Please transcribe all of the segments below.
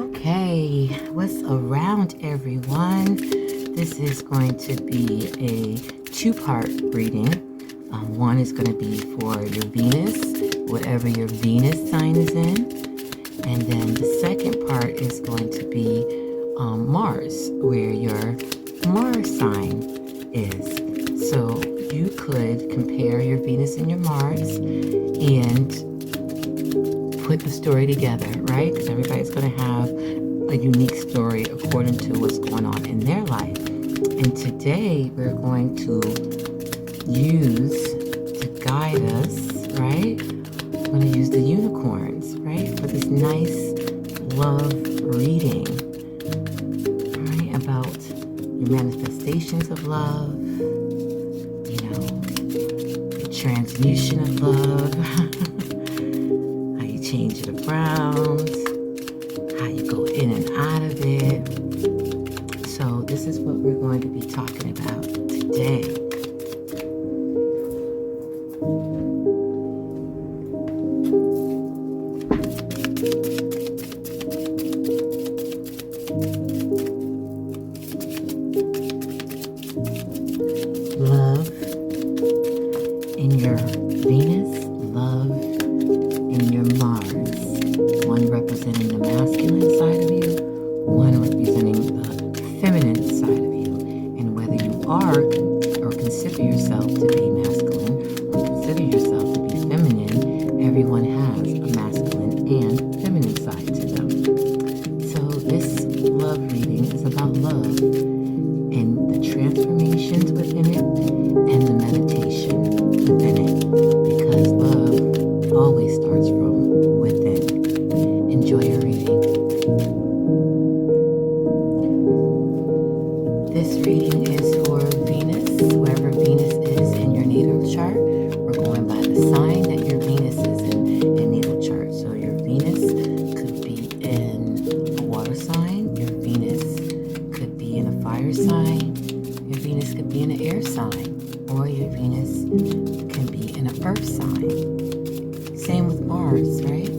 Okay, what's around, everyone? This is going to be a two-part reading. One is going to be for your Venus, whatever your Venus sign is in. And then the second part is going to be Mars, where your Mars sign is. So you could compare your Venus and your Mars and put the story together, right? Because everybody's going to have a unique story according to what's going on in their life. And today we're going to use to guide us, right? We're going to use the unicorns, right? For this nice love reading, right? About your manifestations of love, you know, the transmutation of love, change it around, how you go in and out of it. So this is what we're going to be talking about today. Love in your Venus, love in your Mars, one representing the masculine side of you, one representing the feminine side of you. And whether you are or consider yourself to be masculine or consider yourself to be feminine, everyone has a masculine and feminine side to them. So this love reading is about love and the transformations within it and the meditation within it, because love always starts from within. Enjoy your reading. This reading is for Venus, wherever Venus is in your natal chart. We're going by the sign that your Venus is in natal chart. So your Venus could be in a water sign. Your Venus could be in a fire sign. Your Venus could be in an air sign. Or your Venus can be in an earth sign. Same with Mars, right?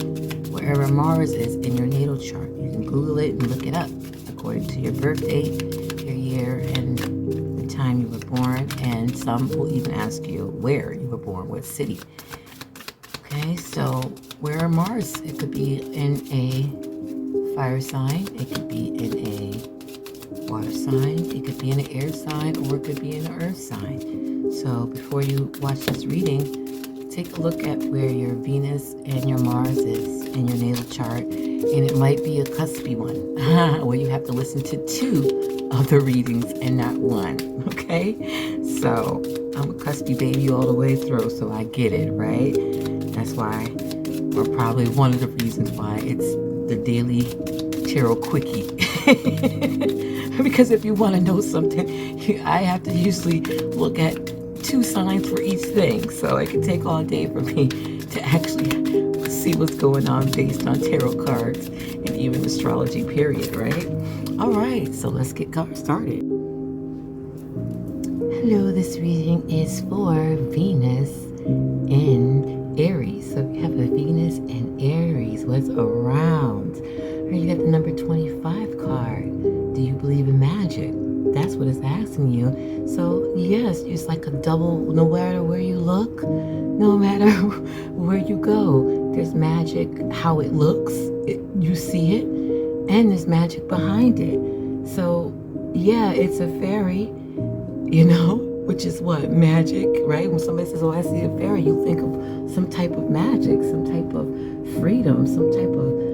Wherever Mars is in your natal chart, you can Google it and look it up according to your birth date, your year, and the time you were born. And some will even ask you where you were born, what city. Okay, so where Mars? It could be in a fire sign, it could be in a water sign, it could be in an air sign, or it could be in an earth sign. So before you watch this reading, take a look at where your Venus and your Mars is in your natal chart, and it might be a cuspy one where you have to listen to two of the readings and not one. Okay, so I'm a cuspy baby all the way through, so I get it, right? That's why, or probably one of the reasons why it's the daily tarot quickie. Because if you want to know something, I have to usually look at two signs for each thing, so it can take all day for me to actually see what's going on based on tarot cards and even astrology, period, right? All right, so let's get started. Hello, this reading is for Venus in Aries. So we have a Venus in Aries. What's around? You got the number 25 card. Do you believe in magic? That's what it's asking you. So yes, it's like a double, no matter where you look, no matter where you go, there's magic, how it looks, you see it, and there's magic behind it. So yeah, it's a fairy, you know, which is what? Magic, right? When somebody says, oh, I see a fairy, you think of some type of magic, some type of freedom, some type of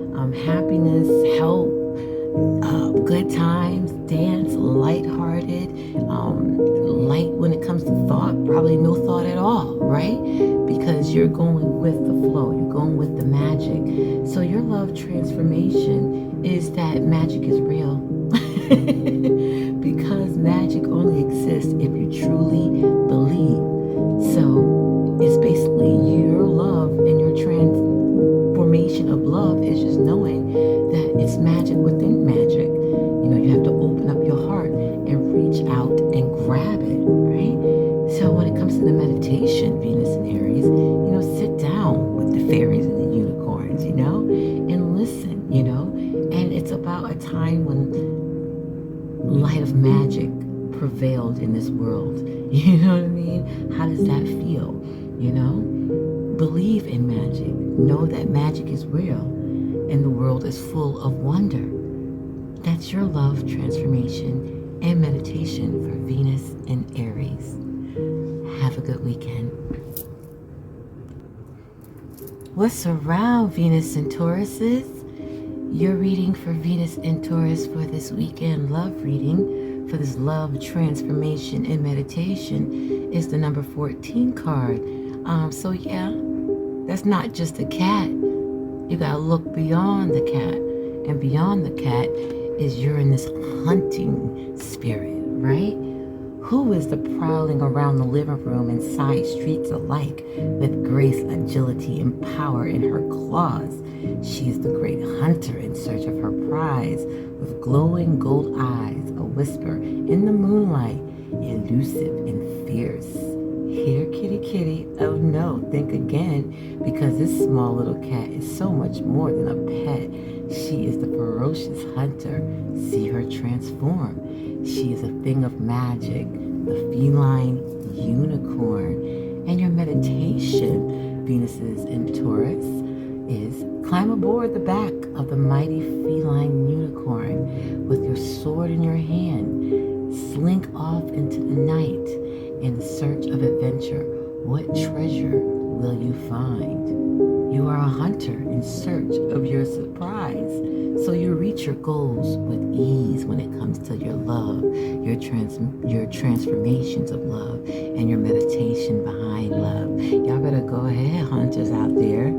happiness, health, good times, dance, lighthearted, light when it comes to thought, probably no thought at all, right? Because you're going with the flow, you're going with the magic. So your love transformation is that magic is real. Because magic only exists if you truly believe. So it's basically your love, and your transformation of love is just knowing that it's magic within magic. You know, you have to open up your heart and reach out and grab it, right? So when it comes to the meditation, Venus and Aries, you know, sit down with the fairies and the unicorns, you know, and listen, you know, and it's about world. You know what I mean? How does that feel? You know? Believe in magic. Know that magic is real and the world is full of wonder. That's your love, transformation, and meditation for Venus and Aries. Have a good weekend. What's around Venus and Tauruses? Your reading for Venus and Taurus for this weekend love reading for this love, transformation, and meditation is the number 14 card. So yeah, that's not just a cat. You gotta look beyond the cat. And beyond the cat is Uranus hunting spirit, right? Who is the prowling around the living room and side streets alike with grace, agility, and power in her claws? She is the great hunter in search of her prize with glowing gold eyes, a whisper in the moonlight, elusive and fierce. Here, kitty, kitty. Oh no, think again, because this small little cat is so much more than a pet. She is the ferocious hunter. See her transform. She is a thing of magic, the feline unicorn. And your meditation, Venuses in Taurus, is climb aboard the back of the mighty feline unicorn with your sword in your hand. Slink off into the night in search of adventure. What treasure will you find? You are a hunter in search of your surprise. So you reach your goals with ease when it comes to your love, your transformations of love, and your meditation behind love. Y'all better go ahead, hunters out there.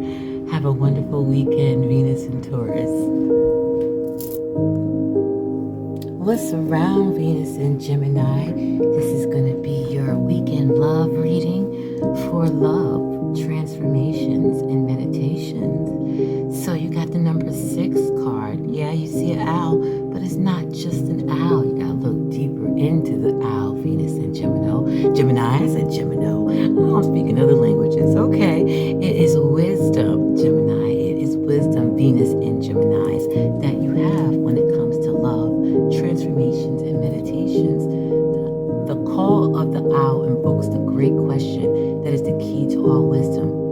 Have a wonderful weekend, Venus and Taurus. What's around Venus and Gemini? This is going to be your weekend love reading for love, transformations, and meditations. So you got the number 6 card. Yeah, you see an owl, but it's not just an owl. You got to look deeper into the owl, Venus and Gemini. I said Gemino. Oh, I'm speaking other languages. Okay. It is wisdom, Gemini. It is wisdom, Venus and Geminis, that you have when it comes to love, transformations, and meditations. The call of the owl invokes the great question that is the key to all wisdom.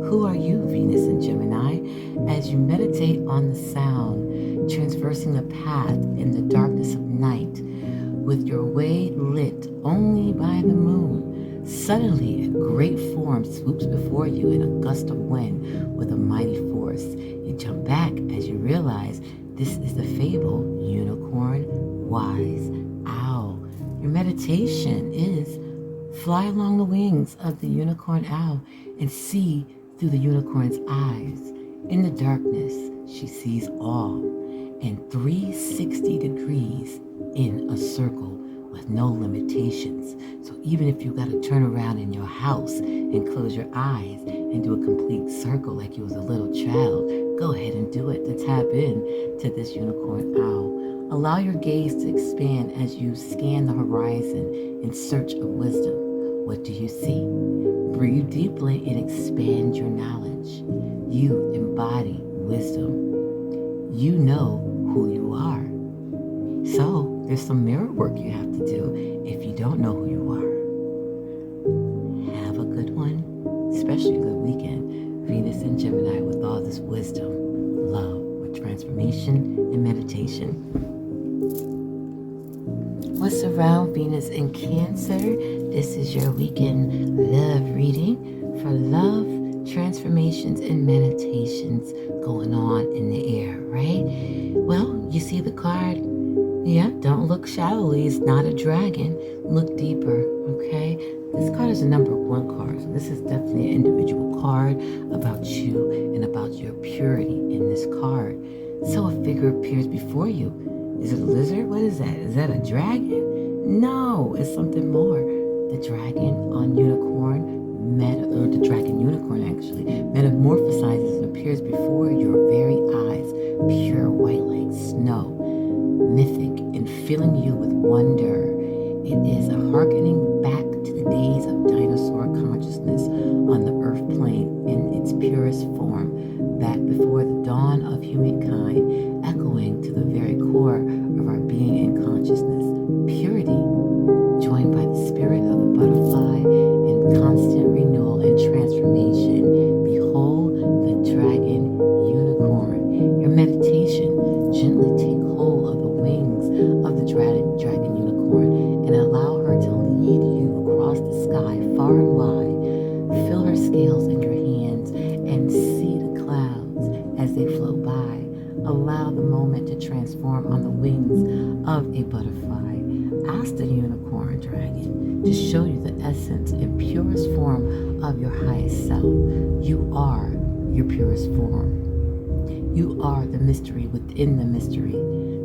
Who are you, Venus and Gemini? As you meditate on the sound, traversing the path in the darkness of night, with your way lit only by the moon, suddenly a great form swoops before you in a gust of wind with a mighty force. You jump back as you realize this is the fable unicorn wise owl. Your meditation is fly along the wings of the unicorn owl and see through the unicorn's eyes. In the darkness, she sees all, and 360 degrees in a circle with no limitations. So even if you got to turn around in your house and close your eyes and do a complete circle like you was a little child, go ahead and do it to tap in to this unicorn owl. Allow your gaze to expand as you scan the horizon in search of wisdom. What do you see? Breathe deeply and expand your knowledge. You embody wisdom. You know who you are. So there's some mirror work you have to do if you don't know who you are. Have a good one, especially a good weekend. Venus and Gemini with all this wisdom, love, with transformation and meditation. What's around Venus in Cancer? This is your weekend love reading for love, transformations, and meditations going on in the air, right? Well, you see the card? Yeah, don't look shallowly. It's not a dragon. Look deeper, okay? This card is a number 1 card. So this is definitely an individual card about you and about your purity in this card. So a figure appears before you. Is it a lizard? What is that? Is that a dragon? No, it's something more. The dragon on unicorn, or the dragon unicorn actually, metamorphosizes and appears before your very eyes, pure white like snow, mythic and filling you with wonder. It is a hearkening back to the days of dinosaur consciousness on the earth plane in its purest form, back before the dawn of humankind, echoing to the very core of our being and consciousness. Purity scales in your hands and see the clouds as they float by. Allow the moment to transform on the wings of a butterfly. Ask the unicorn dragon to show you the essence and purest form of your highest self. You are your purest form. You are the mystery within the mystery.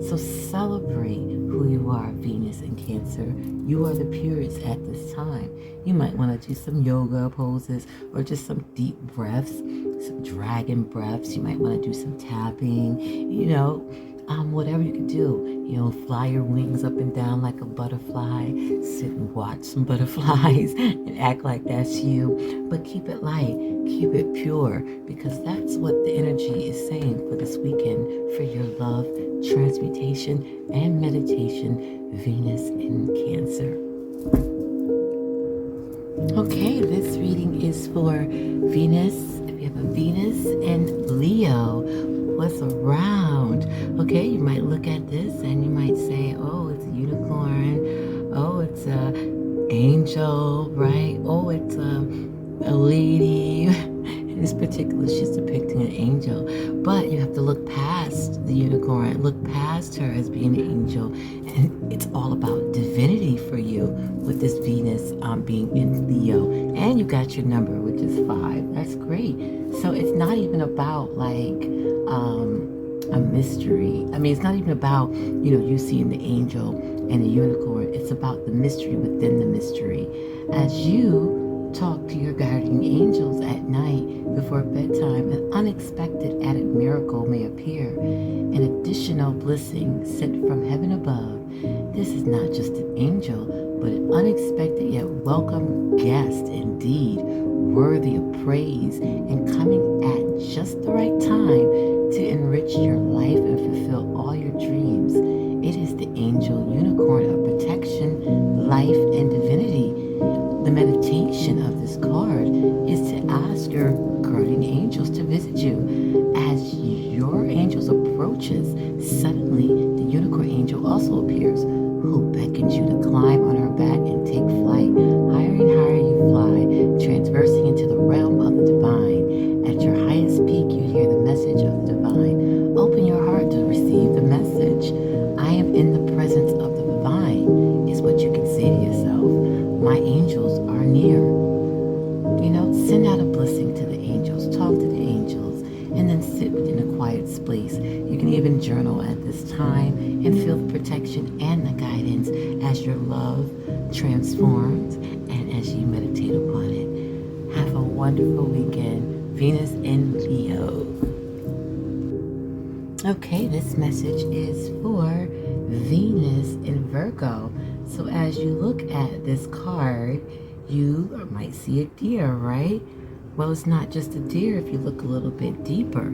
So celebrate who you are, Venus and Cancer. You are the purest at this time. You might want to do some yoga poses or just some deep breaths, some dragon breaths. You might want to do some tapping, whatever you can do. Fly your wings up and down like a butterfly. Sit and watch some butterflies and act like that's you. But keep it light, keep it pure, because that's what the energy is saying for this weekend for your love, transmutation, and meditation, Venus in Cancer. Okay, this reading is for Venus. If you have a Venus and Leo, what's around? Okay, you might look at this and you might say, oh, it's a unicorn. Oh, it's a angel, right? Oh, it's a lady. In this particular, she's depicting an angel. But you have to look past the unicorn, look past her as being an angel. And it's all about divinity for you with this Venus being in Leo. And you got your number, which is 5. That's great. So it's not even about like a mystery. I mean, it's not even about, you seeing the angel and the unicorn. It's about the mystery within the mystery. As you talk to your guardian angels at night before bedtime, an unexpected added miracle may appear, an additional blessing sent from heaven above. This is not just an angel, but an unexpected yet welcome guest indeed, worthy of praise and coming at just the right time to enrich your life and fulfill all your dreams. It is the angel unicorn of protection, life, and divinity. The meditation of this card is to ask your guardian angels to visit you. As your angels approaches, suddenly the unicorn angel also appears, who beckons you to climb on her back and take flight. Higher and higher you fly, transversing into the realm of the divine. At your highest peak, you hear the message of the divine. Open your heart to receive the message. I am in the presence of the divine, is what you can say to yourself. My angels are near. Send out a blessing to the angels. Talk to the angels. And then sit within a quiet space. You can even journal at this time and feel the protection and the guidance as your love transforms and as you meditate upon it. Have a wonderful weekend. Venus in Leo. Okay, this message is for Venus in Virgo. So as you look at this card, you might see a deer, right? Well, it's not just a deer if you look a little bit deeper.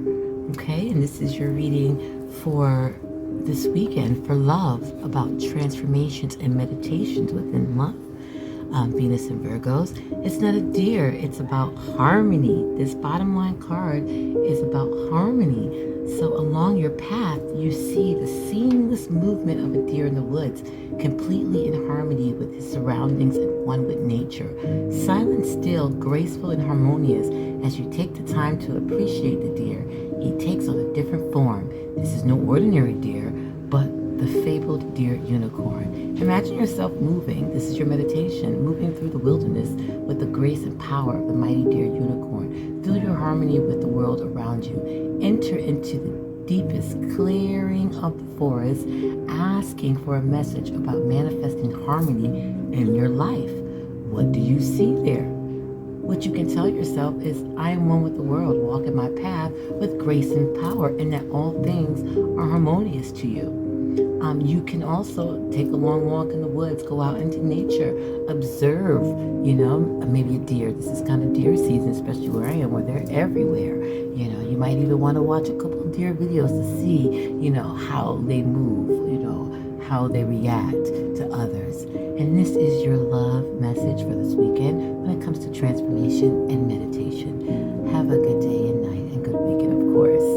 Okay, and this is your reading for this weekend for love, about transformations and meditations within love. Venus and Virgos. It's not a deer, it's about harmony. This bottom line card is about harmony. So along your path, you see the seamless movement of a deer in the woods, completely in harmony with his surroundings and one with nature. Silent, still, graceful, and harmonious as you take the time to appreciate the deer. He takes on a different form. This is no ordinary deer, but the fabled deer unicorn. Imagine yourself moving, this is your meditation, moving through the wilderness with the grace and power of the mighty deer unicorn. Feel your harmony with the world around you. Enter into the deepest clearing of the forest, asking for a message about manifesting harmony in your life. What do you see there? What you can tell yourself is, I am one with the world, walking my path with grace and power, and that all things are harmonious to you. You can also take a long walk in the woods, go out into nature, observe, maybe a deer. This is kind of deer season, especially where I am, where they're everywhere. You might even want to watch a couple of deer videos to see, how they move, how they react to others. And this is your love message for this weekend when it comes to transformation and meditation. Have a good day and night and good weekend, of course.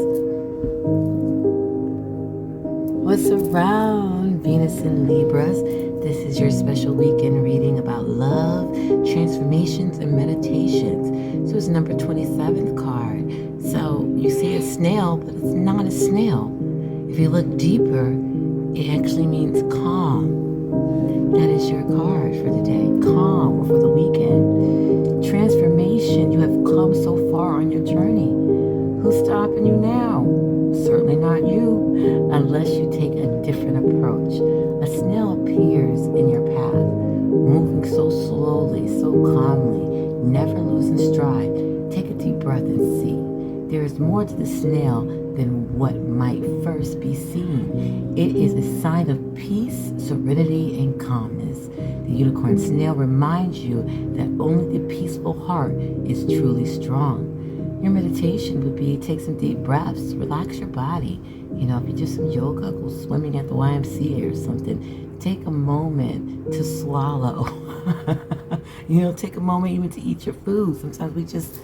What's around, Venus and Libras? This is your special weekend reading about love, transformations, and meditations. So was number 27th card. So you see a snail, but it's not a snail. If you look deeper, it actually means calm. That is your card for the day. Calm, or for the weekend. Transformation. You have come so far on your journey. Who's stopping you now? Certainly not you, unless you take a different approach. A snail appears in your path, moving so slowly, so calmly, never losing stride. Take a deep breath and see. There is more to the snail than what might first be seen. It is a sign of peace, serenity, and calmness. The unicorn snail reminds you that only the peaceful heart is truly strong. Your meditation would be take some deep breaths, relax your body. You know, if you do some yoga, go swimming at the YMCA or something, take a moment to swallow. Take a moment even to eat your food. Sometimes we just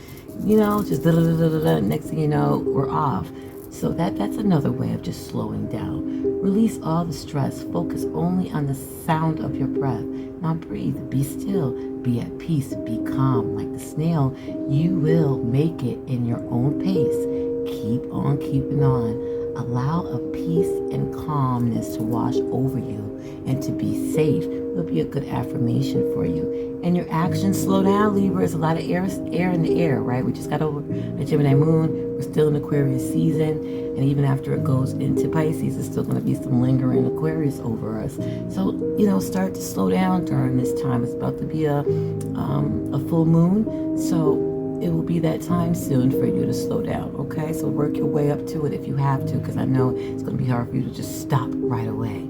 da-da-da-da-da, next thing you know, we're off. So that's another way of just slowing down. Release all the stress. Focus only on the sound of your breath. Now breathe. Be still. Be at peace. Be calm. Like the snail, you will make it in your own pace. Keep on keeping on. Allow a peace and calmness to wash over you and to be safe will be a good affirmation for you. And your actions, slow down, Libra. There's a lot of air in the air, right? We just got over the Gemini moon. We're still in Aquarius season. And even after it goes into Pisces, there's still going to be some lingering Aquarius over us. So, start to slow down during this time. It's about to be a full moon. So it will be that time soon for you to slow down, okay? So work your way up to it if you have to, because I know it's going to be hard for you to just stop right away.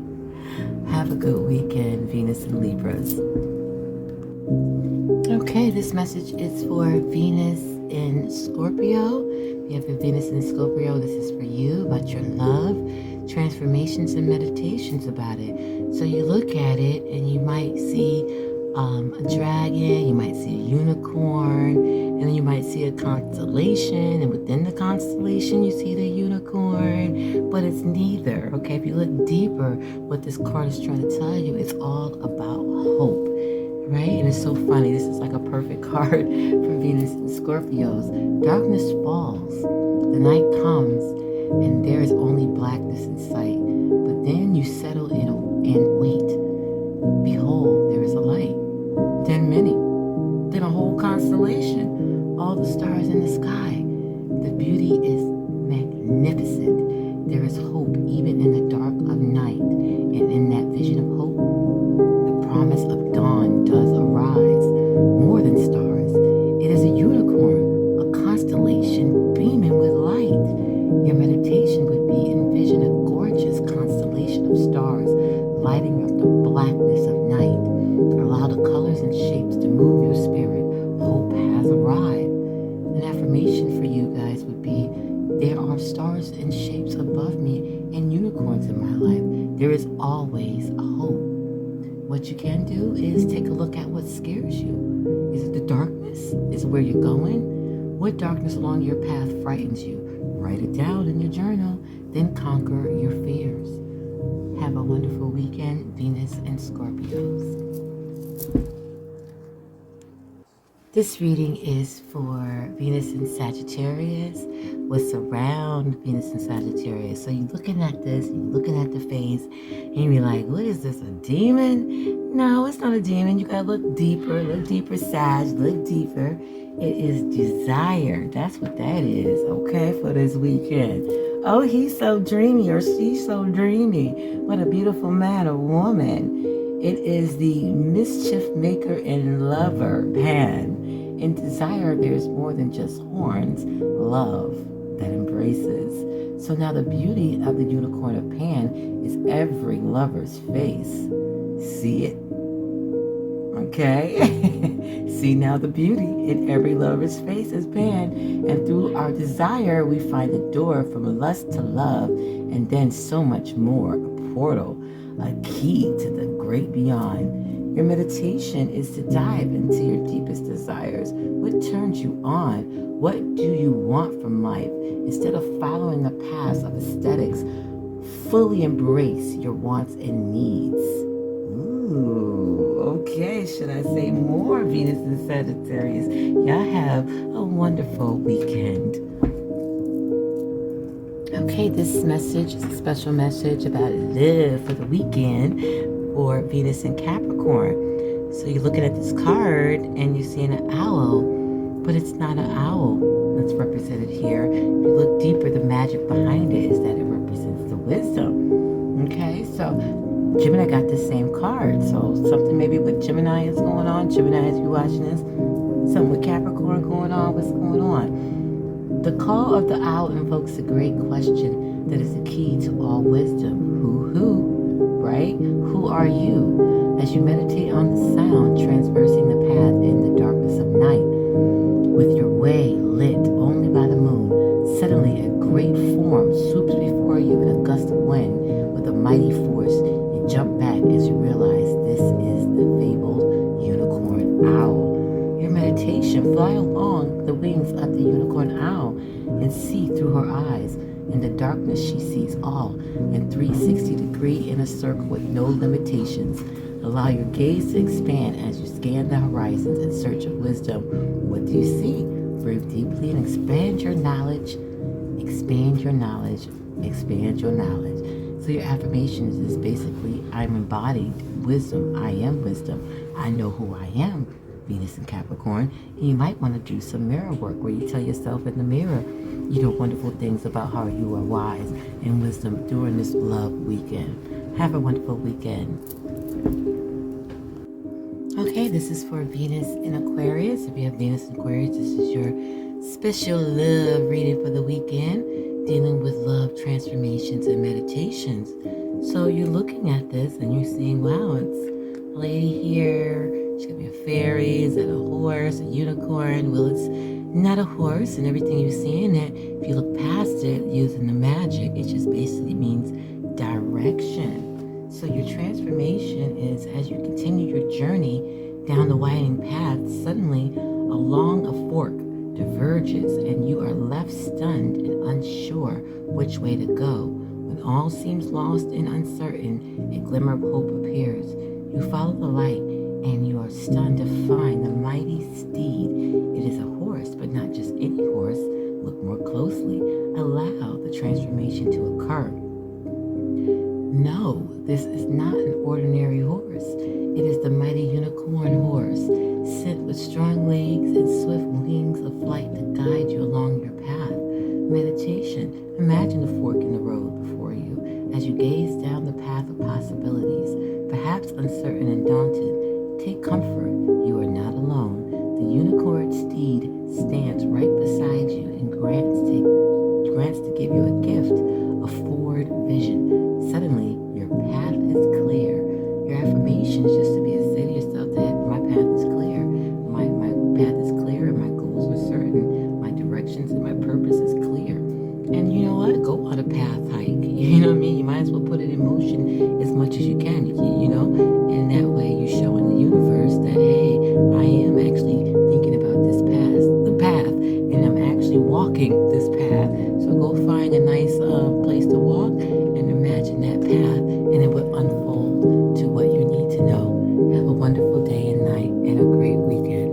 Have a good weekend, Venus and Libras. Okay, this message is for Venus in Scorpio. If you have a Venus in Scorpio, this is for you, about your love, transformations, and meditations about it. So you look at it and you might see a dragon, you might see a unicorn, and then you might see a constellation, and within the constellation you see the unicorn, but it's neither, okay? If you look deeper, what this card is trying to tell you, it's all about hope, right? And it's so funny, this is like a perfect card for Venus and Scorpios. Darkness falls, the night comes, and there is only blackness in sight, but then you settle in and wait. Behold, there is a light, then many, then a whole constellation, all the stars in the sky. The beauty is magnificent. There is hope even in the dark of night, and in that vision of hope, the promise of dawn does arise. More than stars, it is a unicorn, a constellation beaming with light. Your meditation would be envision a gorgeous constellation of stars lighting up the blackness of night. Allow the colors and shapes to move your spirit. Hope has arrived. An affirmation for you guys would be, there are stars and shapes above me and unicorns in my life. There is always hope. What you can do is take a look at what scares you. Is it the darkness? Is it where you're going? What darkness along your path frightens you? Write it down in your journal, then conquer your fears. Have a wonderful weekend, Venus and Scorpios. This reading is for Venus and Sagittarius. What's around Venus and Sagittarius? So you're looking at this, you're looking at the face, and you're like, what is this, a demon? No, it's not a demon. You gotta look deeper, Sag, look deeper. It is desire. That's what that is, okay, for this weekend. Oh, he's so dreamy, or she's so dreamy. What a beautiful man or woman. It is the mischief maker and lover, Pan. In desire, there's more than just horns, love that embraces. So now the beauty of the unicorn of Pan is every lover's face. See it? Okay? See now the beauty in every lover's face is Pan. And through our desire, we find the door from lust to love, and then so much more, a portal, a key to the great beyond. Your meditation is to dive into your deepest desires. What turns you on? What do you want from life? Instead of following the paths of aesthetics, fully embrace your wants and needs. Ooh, Okay, should I say more Venus and Sagittarius? Y'all have a wonderful weekend. Okay, this message is a special message about love for the weekend for Venus and Capricorn. So you're looking at this card and you're seeing an owl, but it's not an owl that's represented here. If you look deeper, the magic behind it is that it represents the wisdom. Okay, so Gemini got the same card. So something maybe with Gemini is going on. Gemini, as you're watching this, something with Capricorn going on. What's going on? The call of the owl invokes a great question that is the key to all wisdom. Who, right? Who are you? As you meditate on the sound, traversing the path in the darkness of night, with your way lit only by the moon, suddenly a great form swoops before you in a gust of wind with a mighty force. You jump back as you realize this is the fabled unicorn owl. Your meditation, fly along the wings of the unicorn owl and see through her eyes. In the darkness she sees all in 360 degree in a circle with no limitations. Allow your gaze to expand as you scan the horizons in search of wisdom. What do you see? Breathe deeply and expand your knowledge. Expand your knowledge. Expand your knowledge. So your affirmations is basically, I'm embodied wisdom. I am wisdom. I know who I am, Venus and Capricorn. And you might want to do some mirror work where you tell yourself in the mirror, wonderful things about how you are wise and wisdom during this love weekend. Have a wonderful weekend. Okay, this is for Venus in Aquarius. If you have Venus in Aquarius, this is your special love reading for the weekend, dealing with love transformations and meditations. So you're looking at this and you're seeing, wow, it's a lady here. She could be a fairy. Is it a horse, a unicorn? Well, it's not a horse, and everything you're seeing it, if you look past it using the magic, it just basically means direction. So your transformation is as you continue your journey down the winding path, suddenly along a fork diverges and you are left stunned and unsure which way to go. When all seems lost and uncertain, a glimmer of hope appears. You follow the light and you are stunned to find the mighty steed. It is a horse, but not just any horse. Look more closely. Allow the transformation to occur. No, this is not an ordinary horse. It is the mighty unicorn horse, sent with strong legs and swift wings of flight to guide you along your path. Meditation. Imagine the fork in the road before you as you gaze down the path of possibilities, perhaps uncertain and daunted. Take comfort. You are not alone. The unicorn steed stands right beside you and grants to give you a gift, a forward vision. Suddenly, your path is clear. Your affirmation is just to say to yourself that my path is clear. My path is clear and my goals are certain. My directions and my purpose is clear. And you know what? Go on a path hike. You know what I mean? You might as well put it in motion as much as you can, and that way you're showing the universe that, hey, I am actually thinking about the path, and I'm actually walking this path. So go find a nice place to walk and imagine that path, and it will unfold to what you need to know. Have a wonderful day and night and a great weekend.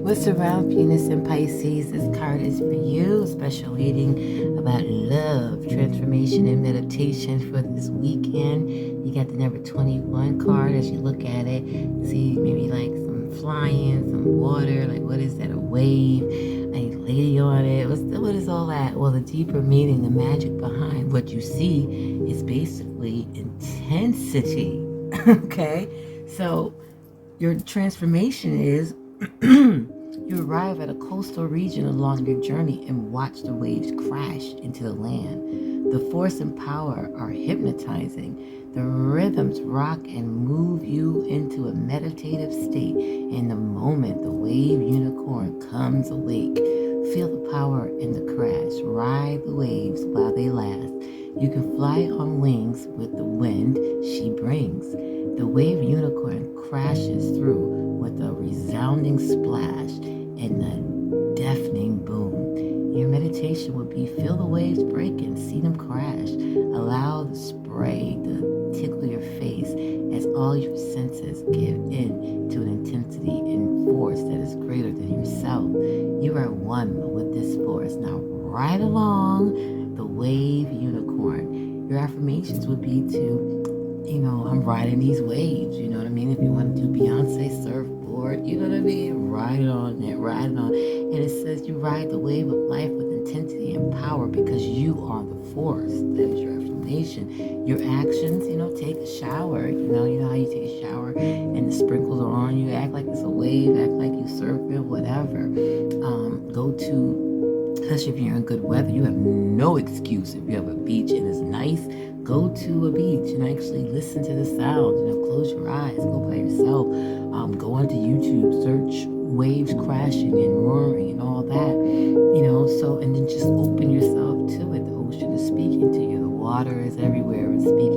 What's around Venus and Pisces? This card is for you. Special reading about love, transformation, and meditation for this weekend. You got the number 21 card. As you look at it, see maybe like some flying, some water. Like, what is that? A wave? A lady on it? What is all that? Well, the deeper meaning, the magic behind what you see is basically intensity. Okay? So your transformation is you arrive at a coastal region along your journey and watch the waves crash into the land. The force and power are hypnotizing. The rhythms rock and move you into a meditative state. In the moment the wave unicorn comes awake, feel the power in the crash. Ride the waves while they last. You can fly on wings with the wind she brings. The wave unicorn crashes through with a resounding splash and a deafening boom. Your meditation would be feel the waves break and see them crash. Allow the spray to tickle your face as all your senses give in to an intensity and force that is greater than yourself. You are one with this force. Now, right along the wave unicorn, your affirmations would be to, I'm riding these waves, you know what I mean? If you want to do Beyonce surfboard, you know what I mean? Ride on it, ride on. And it says you ride the wave of life with intensity and power because you are the force. That is your affirmation. Your actions, take a shower. You know how you take a shower and the sprinkles are on you. Act like it's a wave, act like you surfing, whatever. Go to, especially if you're in good weather, you have no excuse. If you have a beach and it's nice, go to a beach and actually listen to the sounds. Close your eyes, go by yourself. Go onto YouTube, search waves crashing and roaring and all that. And then just open yourself to it. The ocean is speaking to you. The water is everywhere. It's speaking